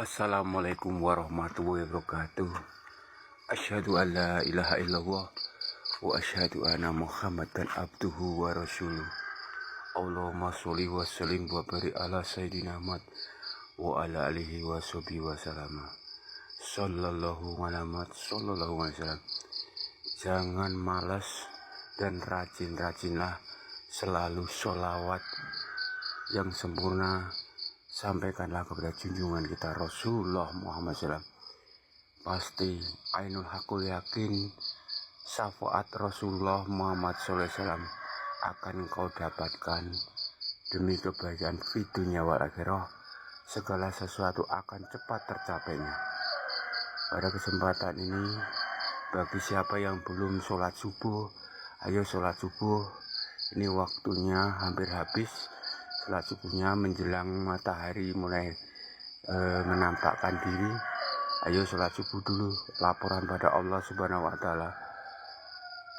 Assalamualaikum warahmatullahi wabarakatuh. Asyhadu an la ilaha illallah wa asyhadu anna Muhammadan abduhu wa rasuluh. Allahumma sholli wa sallim wa barik ala sayyidina Muhammad wa ala alihi wa sahbihi wa salama. Sallallahu alaihi wasallam. Jangan malas dan rajin-rajinlah selalu sholawat yang sempurna. Sampaikanlah kepada junjungan kita Rasulullah Muhammad SAW. Pasti ainul hakul yakin syafaat Rasulullah Muhammad SAW akan kau dapatkan. Demi kebahagiaan di dunia wal akhirah, segala sesuatu akan cepat tercapainya. Pada kesempatan ini, bagi siapa yang belum sholat subuh, ayo sholat subuh. Ini waktunya hampir habis. Sholat subuhnya menjelang matahari mulai menampakkan diri. Ayo sholat subuh dulu, laporan pada Allah Subhanahu wa Ta'ala.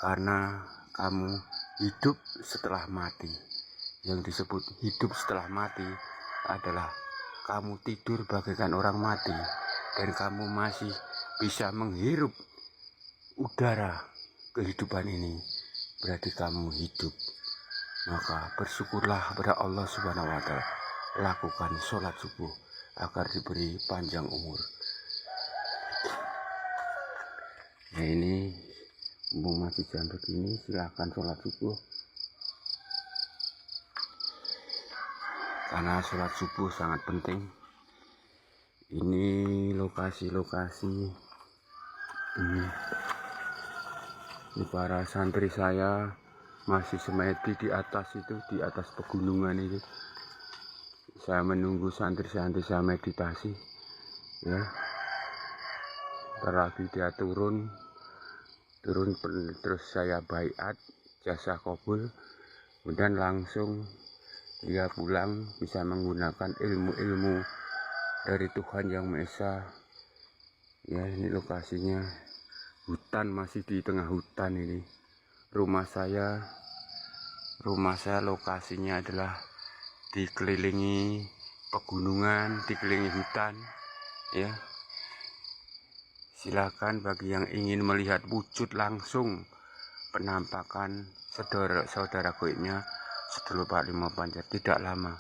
Karena kamu hidup setelah mati. Yang disebut hidup setelah mati adalah kamu tidur bagaikan orang mati dan kamu masih bisa menghirup udara kehidupan ini. Berarti kamu hidup. Maka bersyukurlah kepada Allah Subhanahu wa Ta'ala. Lakukan sholat subuh agar diberi panjang umur. Nah ini mumpung masih jam begini, silahkan sholat subuh. Karena sholat subuh sangat penting. Ini lokasi-lokasi ini para santri saya masih semedi di atas itu, di atas pegunungan itu. Saya menunggu santri-santri saya meditasi, ya. Terlagi dia turun terus saya baiat jasa kabul, kemudian langsung dia pulang bisa menggunakan ilmu-ilmu dari Tuhan Yang Maha Esa. Ya, ini lokasinya hutan, masih di tengah hutan ini. Rumah saya lokasinya adalah dikelilingi pegunungan, dikelilingi hutan, ya. Silakan bagi yang ingin melihat wujud langsung penampakan saudara goibnya sedulur Pak Lima Panjar, tidak lama,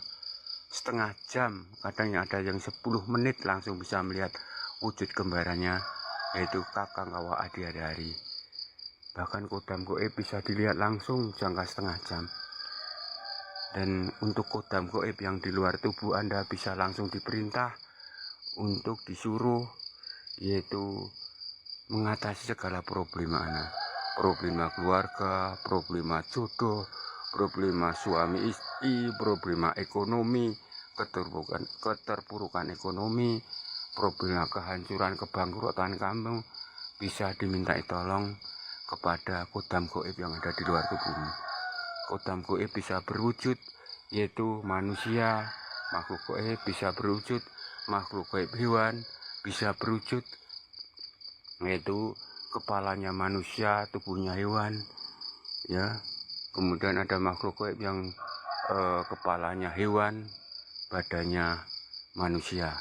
setengah jam, kadang ada yang 10 menit langsung bisa melihat wujud kembarannya, yaitu Kakang Kawah Adi Hari. Bahkan kodam goib bisa dilihat langsung jangka setengah jam. Dan untuk kodam goib yang di luar tubuh Anda bisa langsung diperintah untuk disuruh, yaitu mengatasi segala problema Anda. Problema keluarga, problema jodoh, problema suami istri, problema ekonomi, keterpurukan ekonomi, problema kehancuran, kebangkrutan kamu, bisa dimintai tolong kepada kodam goib yang ada di luar tubuhmu. Kodam goib bisa berwujud, yaitu manusia, makhluk goib bisa berwujud, makhluk goib hewan bisa berwujud, yaitu kepalanya manusia, tubuhnya hewan, ya. Kemudian ada makhluk goib yang kepalanya hewan, badannya manusia.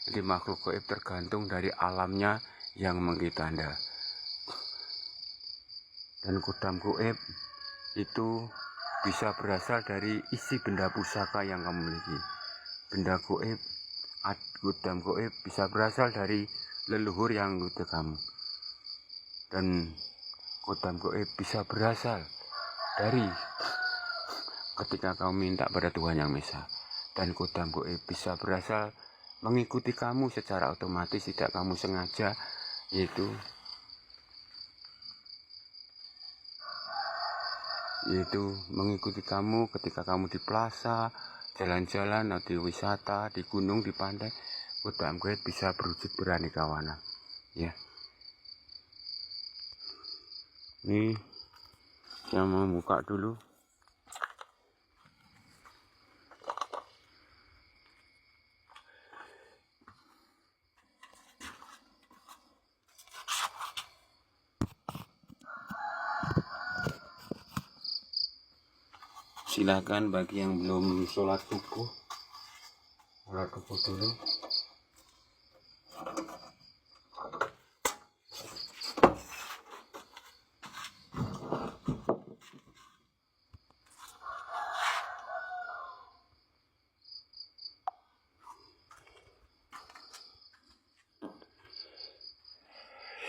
Jadi makhluk goib tergantung dari alamnya yang mengikuti Anda. Dan kodam goib itu bisa berasal dari isi benda pusaka yang kamu miliki. Benda goib, kodam goib bisa berasal dari leluhur yang mengikuti kamu. Dan kodam goib bisa berasal dari ketika kamu minta pada Tuhan Yang Maha Esa. Dan kodam goib bisa berasal mengikuti kamu secara otomatis, tidak kamu sengaja, yaitu mengikuti kamu ketika kamu di plaza, jalan-jalan, atau di wisata, di gunung, di pantai. Kodam goib bisa berwujud beraneka warna, ya. Ini saya mau buka dulu. Silakan bagi yang belum sholat subuh dulu.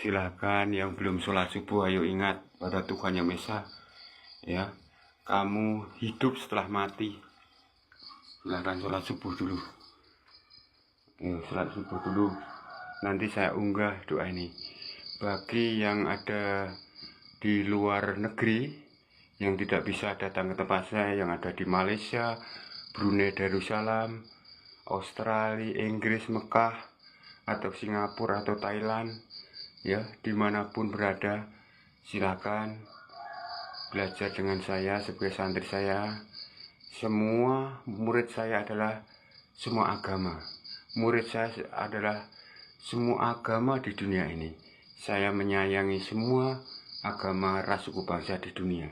Silakan yang belum sholat subuh, ayo ingat pada Tuhan Yang Maha Esa. Ya, kamu hidup setelah mati. Silakan sholat subuh dulu. Sholat subuh dulu. Nanti saya unggah doa ini. Bagi yang ada di luar negeri, yang tidak bisa datang ke tempat saya, yang ada di Malaysia, Brunei Darussalam, Australia, Inggris, Mekah, atau Singapura, atau Thailand, ya, dimanapun berada, silakan belajar dengan saya sebagai santri saya. Semua murid saya adalah semua agama. Murid saya adalah semua agama di dunia ini. Saya menyayangi semua agama ras suku bangsa di dunia.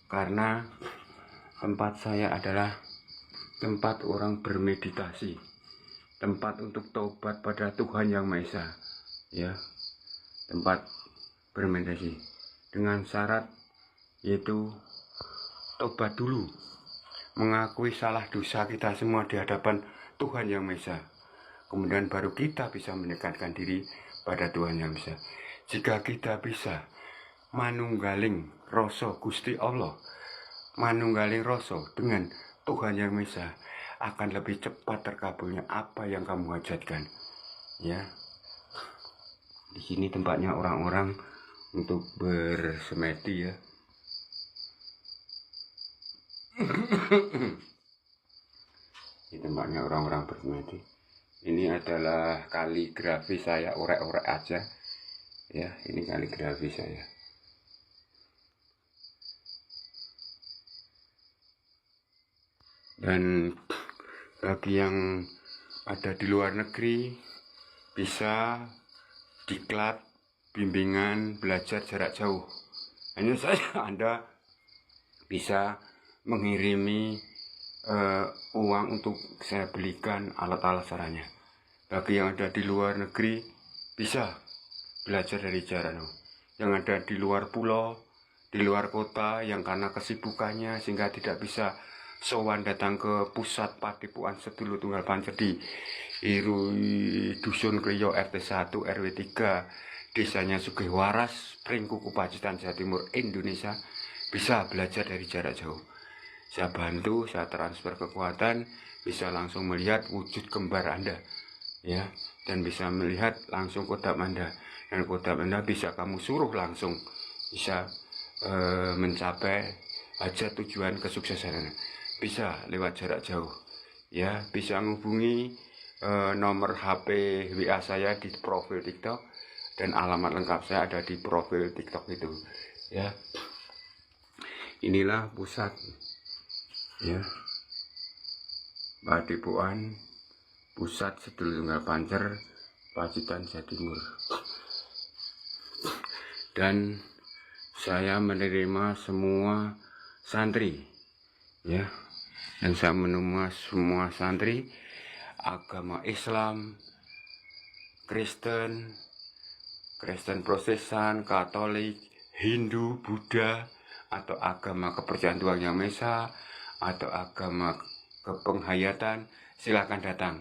Karena tempat saya adalah tempat orang bermeditasi, tempat untuk taubat pada Tuhan Yang Maha Esa, ya, tempat bermeditasi dengan syarat yaitu taubat dulu, mengakui salah dosa kita semua di hadapan Tuhan Yang Maha Esa. Kemudian baru kita bisa mendekatkan diri pada Tuhan Yang Maha Esa. Jika kita bisa manunggaling rasa Gusti Allah, manunggaling rasa dengan Tuhan Yang Maha Esa, akan lebih cepat terkabulnya apa yang kamu hajatkan. Ya, di sini tempatnya orang-orang untuk bersemedi, ya. Ini tempatnya orang-orang bersemedi. Ini adalah kaligrafi saya, orek-orek aja, ya. Ini kaligrafi saya. Dan bagi yang ada di luar negeri, bisa diklat bimbingan belajar jarak jauh. Hanya saja Anda bisa mengirimi uang untuk saya belikan alat-alat caranya. Bagi yang ada di luar negeri, bisa belajar dari jarak jauh. Yang ada di luar pulau, di luar kota, yang karena kesibukannya sehingga tidak bisa sowan datang ke pusat Padepokan Sedulur Tunggal Pancer di Dusun Kriyo RT 1 RW 3 desanya Sugihwaras, Pringkuku Pacitan, Jawa Timur, Indonesia, bisa belajar dari jarak jauh. Saya bantu, saya transfer kekuatan, bisa langsung melihat wujud kembar Anda, ya, dan bisa melihat langsung kodam Anda, dan kodam Anda bisa kamu suruh langsung bisa mencapai hajat tujuan kesuksesan Anda. Bisa lewat jarak jauh, ya. Bisa menghubungi nomor HP WA saya di profil TikTok, dan alamat lengkap saya ada di profil TikTok itu, ya. Inilah pusat, ya, Padepokan Pusat Sedulur Tunggal Pancer, Pacitan, Jawa Timur. Dan saya menerima semua santri, ya, dan saya menerima semua santri agama Islam, Kristen Protestan, Katolik, Hindu, Buddha, atau agama kepercayaan Tuhan Yang Maha Esa, atau agama kepenghayatan, silakan datang.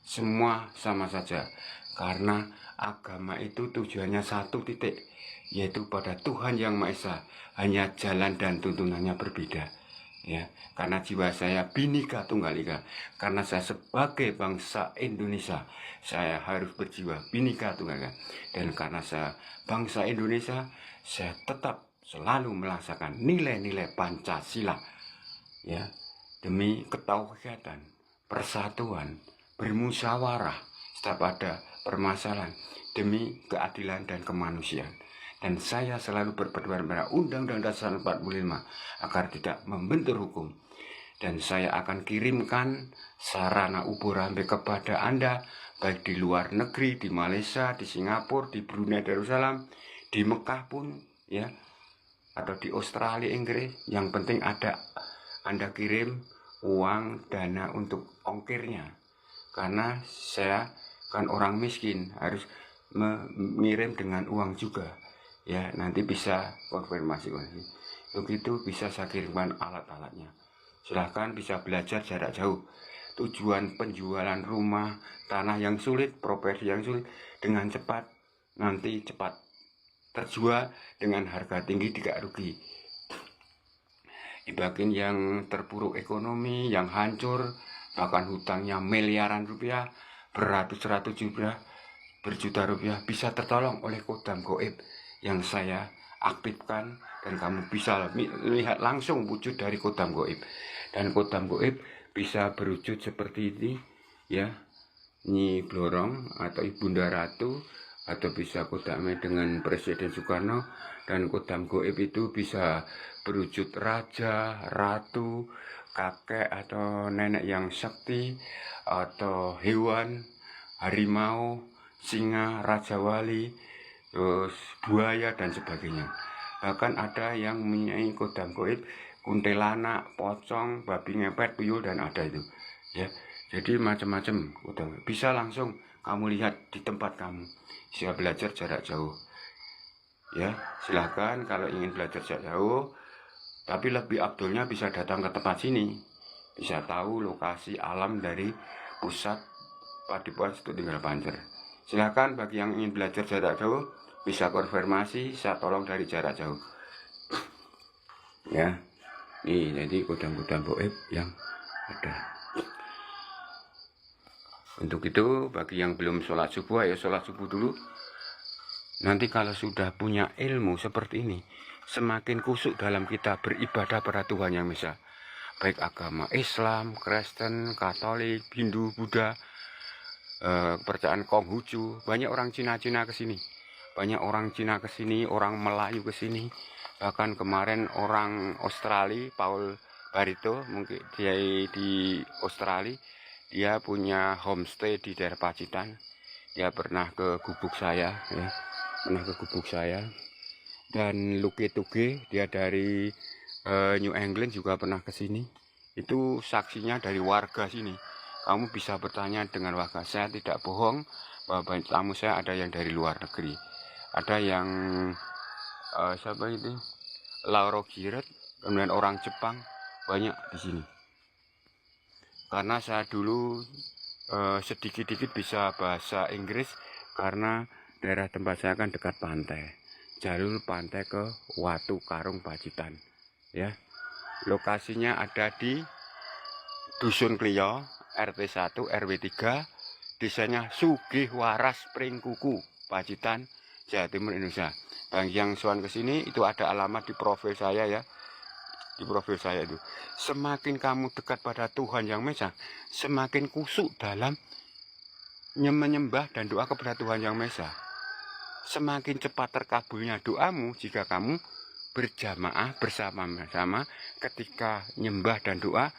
Semua sama saja, karena agama itu tujuannya satu titik, yaitu pada Tuhan Yang Maha Esa. Hanya jalan dan tuntunannya berbeda, ya. Karena jiwa saya Bhinneka Tunggal Ika, karena saya sebagai bangsa Indonesia, saya harus berjiwa Bhinneka Tunggal Ika. Dan karena saya bangsa Indonesia, saya tetap selalu melaksanakan nilai-nilai Pancasila, ya, demi ketauhidan, persatuan, bermusyawarah setiap ada permasalahan, demi keadilan dan kemanusiaan. Dan saya selalu berpedoman pada Undang-Undang Dasar 45 agar tidak membentur hukum. Dan saya akan kirimkan sarana ubur rambe kepada Anda, baik di luar negeri, di Malaysia, di Singapura, di Brunei Darussalam, di Mekah pun, ya, atau di Australia, Inggris. Yang penting ada Anda kirim uang dana untuk ongkirnya, karena saya kan orang miskin, harus mengirim dengan uang juga, ya. Nanti bisa konfirmasi begitu, bisa saya kirimkan alat-alatnya. Silahkan bisa belajar jarak jauh. Tujuan penjualan rumah, tanah yang sulit, properti yang sulit dengan cepat, nanti cepat terjual dengan harga tinggi, tidak rugi. Bagi yang terpuruk ekonomi, yang hancur, bahkan hutangnya miliaran rupiah, beratus-ratus rupiah, berjuta rupiah, bisa tertolong oleh kodam goib yang saya aktifkan, dan kamu bisa lihat langsung wujud dari kodam goib. Dan kodam goib bisa berwujud seperti ini, ya, Nyi Blorong atau Ibunda Ratu, atau bisa kodamnya dengan Presiden Soekarno. Dan kodam goib itu bisa berwujud raja, ratu, kakek atau nenek yang sakti, atau hewan, harimau, singa, raja wali, terus buaya dan sebagainya. Bahkan ada yang mempunyai kodam goib kuntilanak, pocong, babi ngepet, tuyul, dan ada itu, ya. Jadi macam-macam kodam. Bisa langsung kamu lihat di tempat kamu. Bisa belajar jarak jauh, ya. Silahkan kalau ingin belajar jarak jauh, tapi lebih abdulnya bisa datang ke tempat sini, bisa tahu lokasi alam dari pusat Padepokan Setu Tinggal Panjer. Silahkan bagi yang ingin belajar jarak jauh, bisa konfirmasi, saya tolong dari jarak jauh, ya. Nih, jadi kodam-kodam goib yang ada. Untuk itu, bagi yang belum sholat subuh, ayo sholat subuh dulu. Nanti kalau sudah punya ilmu seperti ini, semakin kusuk dalam kita beribadah pada Tuhan Yang Maha Esa. Baik agama Islam, Kristen, Katolik, Hindu, Buddha, kepercayaan Konghucu. Banyak orang Cina-Cina ke sini. Banyak orang Cina ke sini, orang Melayu ke sini. Bahkan kemarin orang Australia, Paul Barito, mungkin dia di Australia, dia punya homestay di daerah Pacitan. Dia pernah ke gubuk saya, ya. Pernah ke gubuk saya. Dan Luke Tuge, dia dari New England, juga pernah ke sini. Itu saksinya dari warga sini. Kamu bisa bertanya dengan warga, saya tidak bohong bahwa tamu saya ada yang dari luar negeri. Ada yang siapa itu? Lauro Giret, kemudian orang Jepang, banyak di sini. Karena saya dulu sedikit-sedikit bisa bahasa Inggris, karena daerah tempat saya kan dekat pantai, jalur pantai ke Watu Karung Pacitan, ya. Lokasinya ada di Dusun Klio, RT 1 RW 3, desanya Sugih Waras Pringkuku, Pacitan, Jawa Timur, Indonesia. Bagi yang soal ke sini, itu ada alamat di profil saya, ya. Di profil saya itu, semakin kamu dekat pada Tuhan Yang Maha Esa, semakin kusuk dalam menyembah dan doa kepada Tuhan Yang Maha Esa. Semakin cepat terkabulnya doamu jika kamu berjamaah bersama-sama ketika nyembah dan doa,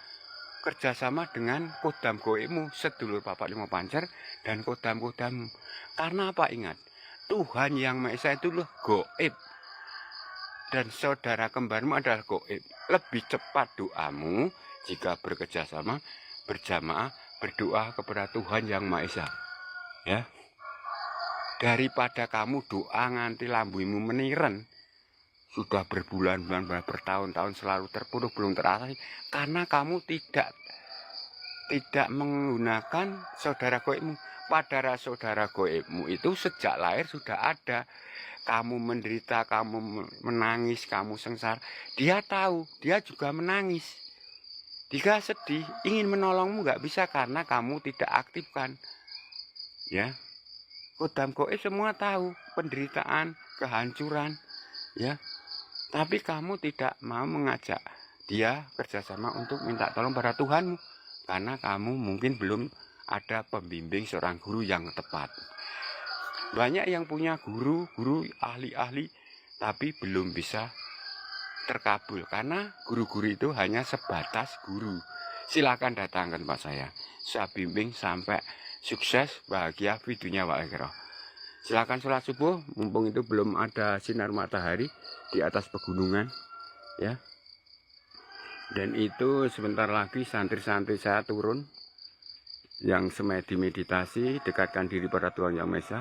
kerjasama dengan kodam goibmu, sedulur Bapak Lima Pancer, dan kodam-kodammu. Karena apa? Ingat, Tuhan Yang Maha Esa itu loh goib, dan saudara kembarmu adalah goib. Lebih cepat doamu jika bekerjasama, berjamaah, berdoa kepada Tuhan Yang Maha Esa, ya. Daripada kamu doa nganti lambuimu meniren, sudah berbulan-bulan, bertahun-tahun selalu terpuruk, belum terasa, karena kamu tidak menggunakan saudara goibmu. Padahal saudara goibmu itu sejak lahir sudah ada. Kamu menderita, kamu menangis, kamu sengsara, dia tahu, dia juga menangis. Jika sedih, ingin menolongmu nggak bisa karena kamu tidak aktifkan, ya. Kodam goib semua tahu penderitaan, kehancuran, ya. Tapi kamu tidak mau mengajak dia kerjasama untuk minta tolong pada Tuhanmu, karena kamu mungkin belum ada pembimbing seorang guru yang tepat. Banyak yang punya guru ahli-ahli, tapi belum bisa terkabul, karena guru-guru itu hanya sebatas guru. Silakan datang ke tempat saya bimbing sampai sukses, bahagia, di dunia wa akhirah. Silakan sholat subuh, mumpung itu belum ada sinar matahari di atas pegunungan, ya. Dan itu sebentar lagi santri-santri saya turun, yang semedi meditasi, dekatkan diri pada Tuhan Yang Maha Esa.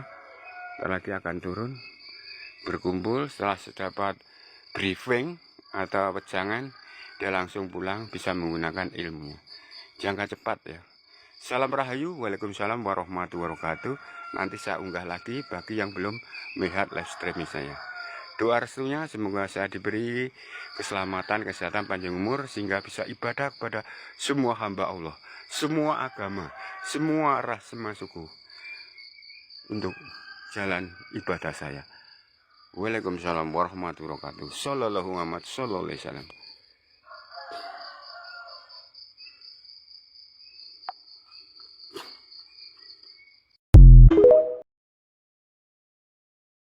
Lagi akan turun, berkumpul. Setelah dapat briefing atau wejangan, dia langsung pulang, bisa menggunakan ilmunya. Jangka cepat, ya. Salam Rahayu, Waalaikumsalam warahmatullahi wabarakatuh. Nanti saya unggah lagi bagi yang belum melihat live streaming saya. Doa restunya semoga saya diberi keselamatan, kesehatan, panjang umur sehingga bisa ibadah kepada semua hamba Allah, semua agama, semua ras, semua suku untuk jalan ibadah saya. Waalaikumsalam warahmatullahi wabarakatuh. Sallallahu alaihi wasallam.